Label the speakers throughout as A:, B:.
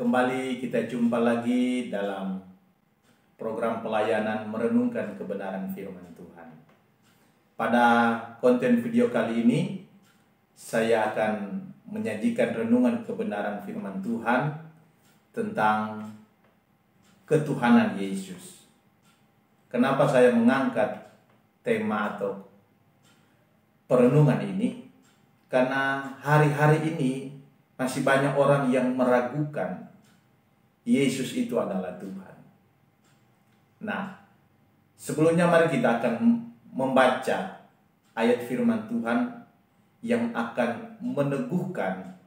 A: Kembali kita jumpa lagi dalam program pelayanan merenungkan kebenaran firman Tuhan. Pada konten video kali ini, saya akan menyajikan renungan kebenaran firman Tuhan tentang ketuhanan Yesus. Kenapa saya mengangkat tema atau perenungan ini? Karena hari-hari ini masih banyak orang yang meragukan Yesus itu adalah Tuhan. Nah, sebelumnya mari kita akan membaca ayat firman Tuhan yang akan meneguhkan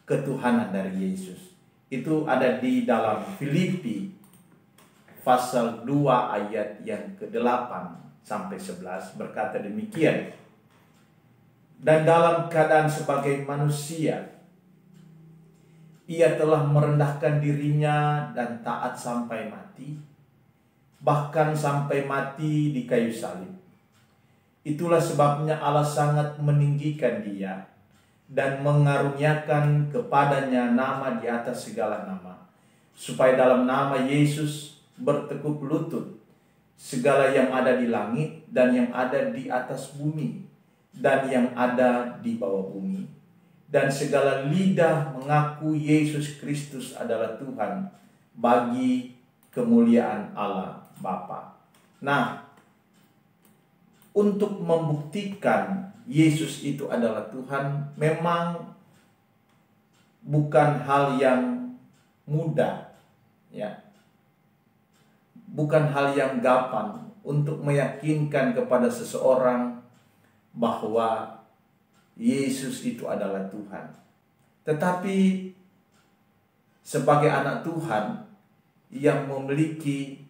A: ketuhanan dari Yesus. Itu ada di dalam Filipi pasal 2 ayat yang ke-8 sampai 11 berkata demikian. Dan dalam keadaan sebagai manusia, Ia telah merendahkan dirinya dan taat sampai mati, bahkan sampai mati di kayu salib. Itulah sebabnya Allah sangat meninggikan Dia dan mengaruniakan kepadanya nama di atas segala nama, supaya dalam nama Yesus bertekuk lutut segala yang ada di langit dan yang ada di atas bumi dan yang ada di bawah bumi, dan segala lidah mengaku Yesus Kristus adalah Tuhan, bagi kemuliaan Allah Bapa. Nah, untuk membuktikan Yesus itu adalah Tuhan memang bukan hal yang mudah, ya. Bukan hal yang gampang untuk meyakinkan kepada seseorang bahwa Yesus itu adalah Tuhan. Tetapi sebagai anak Tuhan yang memiliki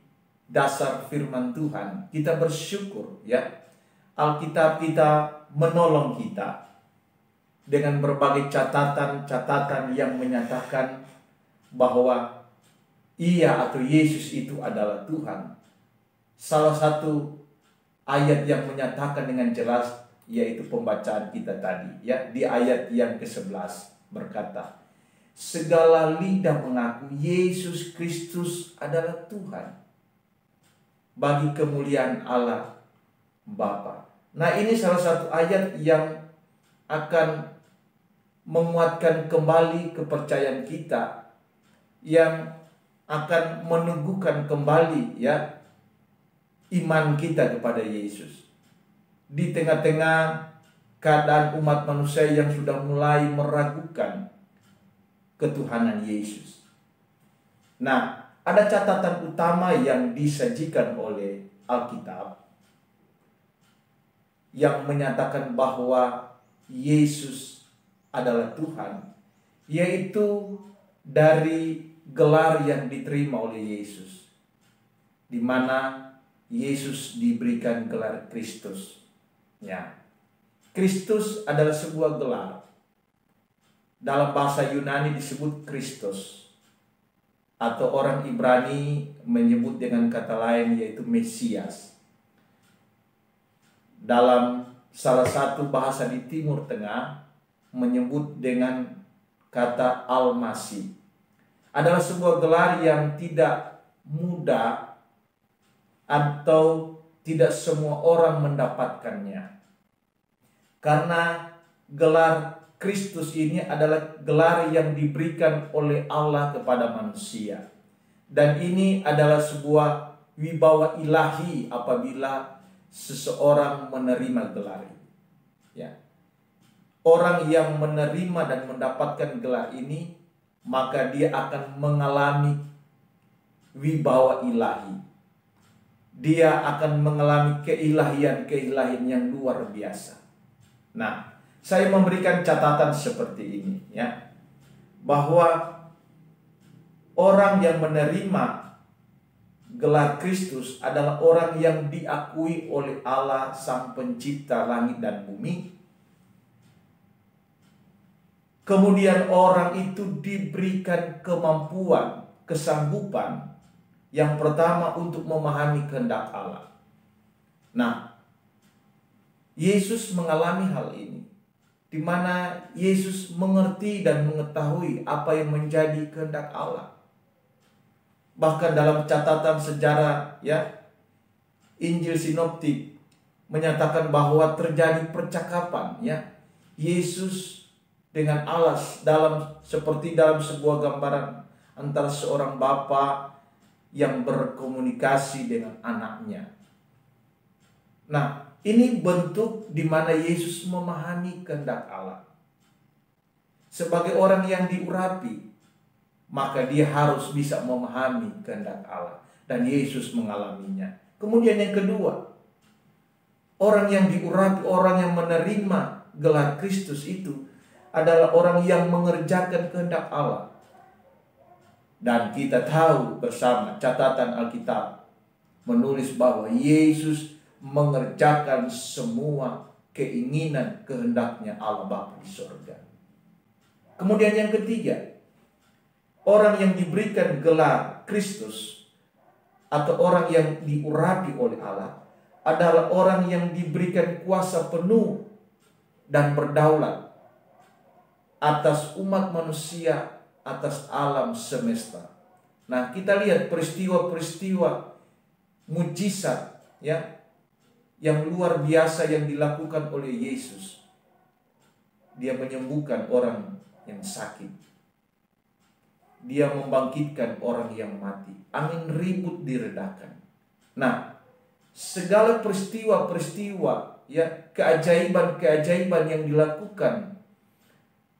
A: dasar firman Tuhan, kita bersyukur, ya. Alkitab kita menolong kita dengan berbagai catatan-catatan yang menyatakan bahwa Ia atau Yesus itu adalah Tuhan. Salah satu ayat yang menyatakan dengan jelas yaitu pembacaan kita tadi, ya, di ayat yang ke-11 berkata, segala lidah mengaku Yesus Kristus adalah Tuhan, bagi kemuliaan Allah Bapa. Nah, ini salah satu ayat yang akan menguatkan kembali kepercayaan kita, yang akan meneguhkan kembali, ya, iman kita kepada Yesus. Di tengah-tengah keadaan umat manusia yang sudah mulai meragukan ketuhanan Yesus. Nah, ada catatan utama yang disajikan oleh Alkitab yang menyatakan bahwa Yesus adalah Tuhan, yaitu dari gelar yang diterima oleh Yesus, di mana Yesus diberikan gelar Kristus. Ya, Kristus adalah sebuah gelar. Dalam bahasa Yunani disebut Kristus, atau orang Ibrani menyebut dengan kata lain yaitu Mesias. Dalam salah satu bahasa di Timur Tengah menyebut dengan kata Al-Masih. Adalah sebuah gelar yang tidak mudah atau tidak semua orang mendapatkannya. Karena gelar Kristus ini adalah gelar yang diberikan oleh Allah kepada manusia. Dan ini adalah sebuah wibawa ilahi apabila seseorang menerima gelar ini. Ya. Orang yang menerima dan mendapatkan gelar ini, maka dia akan mengalami wibawa ilahi. Dia akan mengalami keilahian yang luar biasa. Nah, saya memberikan catatan seperti ini, ya, bahwa orang yang menerima gelar Kristus adalah orang yang diakui oleh Allah Sang Pencipta langit dan bumi. Kemudian orang itu diberikan kemampuan, kesanggupan yang pertama untuk memahami kehendak Allah. Nah, Yesus mengalami hal ini. di mana Yesus mengerti dan mengetahui apa yang menjadi kehendak Allah. Bahkan dalam catatan sejarah Injil sinoptik menyatakan bahwa terjadi percakapan Yesus dengan Allah seperti dalam sebuah gambaran antara seorang bapa yang berkomunikasi dengan anaknya. Nah, ini bentuk di mana Yesus memahami kehendak Allah. Sebagai orang yang diurapi, maka dia harus bisa memahami kehendak Allah. Dan Yesus mengalaminya. Kemudian yang kedua, orang yang diurapi, orang yang menerima gelar Kristus itu adalah orang yang mengerjakan kehendak Allah. Dan kita tahu bersama catatan Alkitab menulis bahwa Yesus mengerjakan semua keinginan kehendaknya Allah Bapa di surga. Kemudian yang ketiga, orang yang diberikan gelar Kristus atau orang yang diurapi oleh Allah adalah orang yang diberikan kuasa penuh dan berdaulat atas umat manusia, atas alam semesta. Nah, kita lihat peristiwa-peristiwa mujizat yang luar biasa yang dilakukan oleh Yesus. Dia menyembuhkan orang yang sakit. Dia membangkitkan orang yang mati. Angin ribut diredakan. Nah, segala peristiwa-peristiwa keajaiban-keajaiban yang dilakukan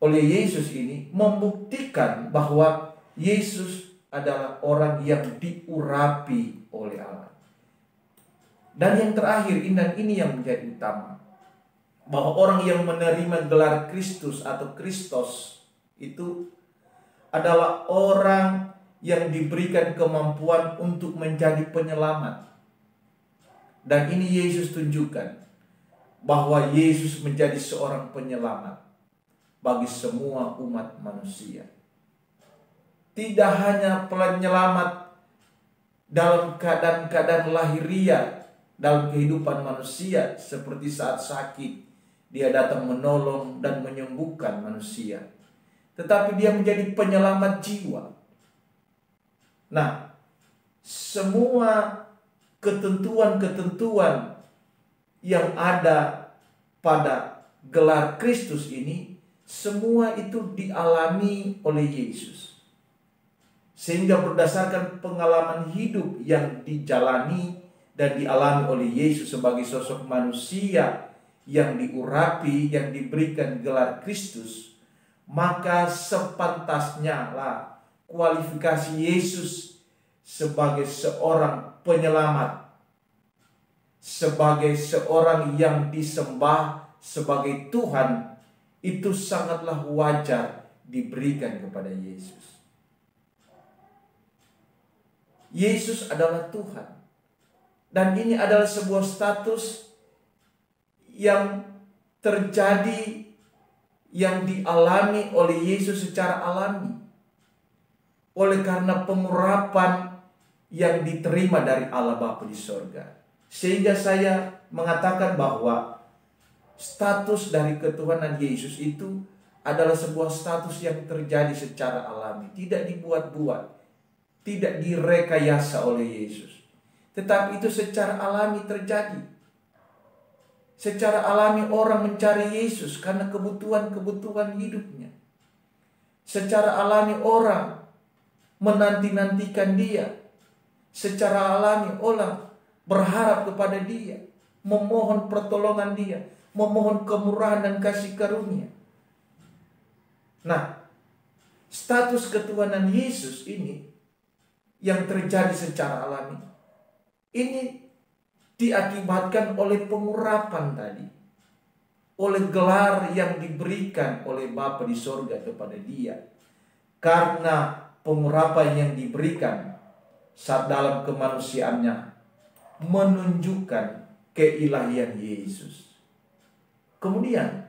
A: oleh Yesus ini membuktikan bahwa Yesus adalah orang yang diurapi oleh Allah. Dan yang terakhir, dan ini yang menjadi utama, bahwa orang yang menerima gelar Kristus atau Kristos itu adalah orang yang diberikan kemampuan untuk menjadi penyelamat. Dan ini Yesus tunjukkan bahwa Yesus menjadi seorang penyelamat bagi semua umat manusia. Tidak hanya penyelamat dalam keadaan-keadaan lahiriah dalam kehidupan manusia, seperti saat sakit dia datang menolong dan menyembuhkan manusia, tetapi dia menjadi penyelamat jiwa. Nah, semua ketentuan-ketentuan yang ada pada gelar Kristus ini, semua itu dialami oleh Yesus. Sehingga berdasarkan pengalaman hidup yang dijalani dan dialami oleh Yesus sebagai sosok manusia yang diurapi, yang diberikan gelar Kristus, maka sepantasnya lah kualifikasi Yesus sebagai seorang penyelamat, sebagai seorang yang disembah sebagai Tuhan, itu sangatlah wajar diberikan kepada Yesus. Yesus adalah Tuhan. Dan ini adalah sebuah status yang terjadi, yang dialami oleh Yesus secara alami. Oleh karena pengurapan yang diterima dari Allah Bapa di sorga. Sehingga saya mengatakan bahwa status dari ketuhanan Yesus itu adalah sebuah status yang terjadi secara alami. Tidak dibuat-buat. Tidak direkayasa oleh Yesus. Tetapi itu secara alami terjadi. Secara alami orang mencari Yesus karena kebutuhan-kebutuhan hidupnya. Secara alami orang menanti-nantikan dia. Secara alami orang berharap kepada dia, memohon pertolongan dia, memohon kemurahan dan kasih karunia. Nah, status ketuhanan Yesus ini yang terjadi secara alami, ini diakibatkan oleh pengurapan tadi, oleh gelar yang diberikan oleh Bapa di sorga kepada dia. Karena pengurapan yang diberikan saat dalam kemanusiaannya menunjukkan keilahian Yesus. Kemudian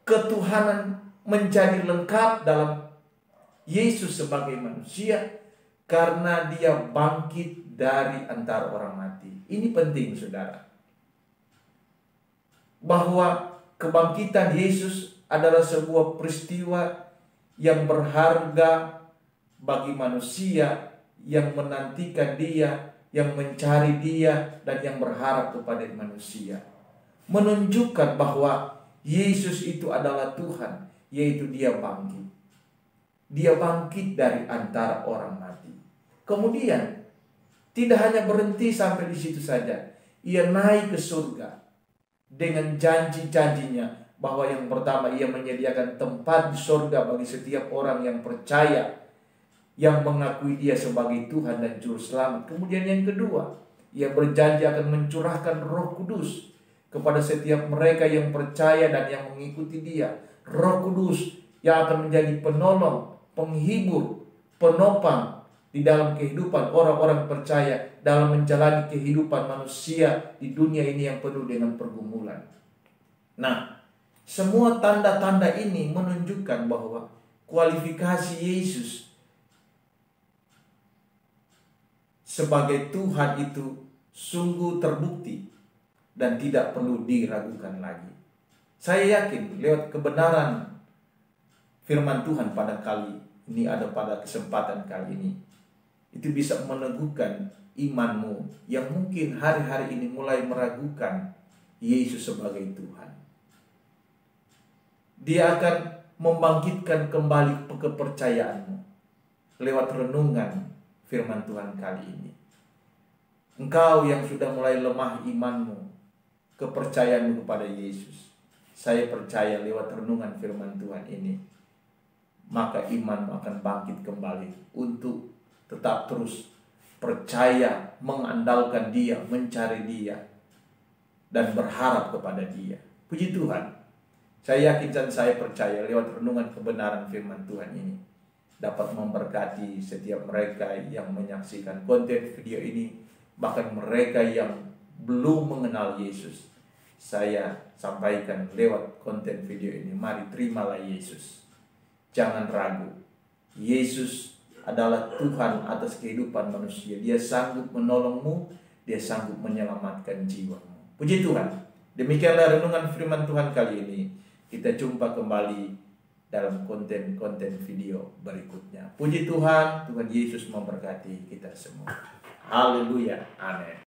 A: ketuhanan menjadi lengkap dalam Yesus sebagai manusia karena dia bangkit dari antara orang mati. Ini penting, saudara. Bahwa kebangkitan Yesus adalah sebuah peristiwa yang berharga bagi manusia yang menantikan Dia, yang mencari Dia, dan yang berharap kepada manusia. Menunjukkan bahwa Yesus itu adalah Tuhan, yaitu Dia bangkit. Dia bangkit dari antara orang mati. Kemudian tidak hanya berhenti sampai di situ saja. Ia naik ke surga dengan janji-janjinya bahwa yang pertama ia menyediakan tempat di surga bagi setiap orang yang percaya, yang mengakui Dia sebagai Tuhan dan Juru Selamat. Kemudian yang kedua, ia berjanji akan mencurahkan Roh Kudus kepada setiap mereka yang percaya dan yang mengikuti Dia. Roh Kudus yang akan menjadi penolong, penghibur, penopang di dalam kehidupan orang-orang percaya dalam menjalani kehidupan manusia di dunia ini yang penuh dengan pergumulan. Nah, semua tanda-tanda ini menunjukkan bahwa kualifikasi Yesus sebagai Tuhan itu sungguh terbukti dan tidak perlu diragukan lagi. Saya yakin lewat kebenaran firman Tuhan pada kali ini, ada pada kesempatan kali ini, itu bisa meneguhkan imanmu yang mungkin hari-hari ini mulai meragukan Yesus sebagai Tuhan. Dia akan membangkitkan kembali kepercayaanmu lewat renungan firman Tuhan kali ini. Engkau yang sudah mulai lemah imanmu, kepercayaanmu kepada Yesus, saya percaya lewat renungan firman Tuhan ini, maka imanmu akan bangkit kembali untuk tetap terus percaya, mengandalkan Dia, mencari Dia, dan berharap kepada Dia. Puji Tuhan. Saya yakin dan saya percaya lewat renungan kebenaran firman Tuhan ini dapat memberkati setiap mereka yang menyaksikan konten video ini, bahkan mereka yang belum mengenal Yesus. Saya sampaikan lewat konten video ini, mari terimalah Yesus. Jangan ragu. Yesus adalah Tuhan atas kehidupan manusia. Dia sanggup menolongmu, Dia sanggup menyelamatkan jiwamu. Puji Tuhan. Demikianlah renungan firman Tuhan kali ini. Kita jumpa kembali dalam konten-konten video berikutnya. Puji Tuhan, Tuhan Yesus memberkati kita semua. Haleluya. Amin.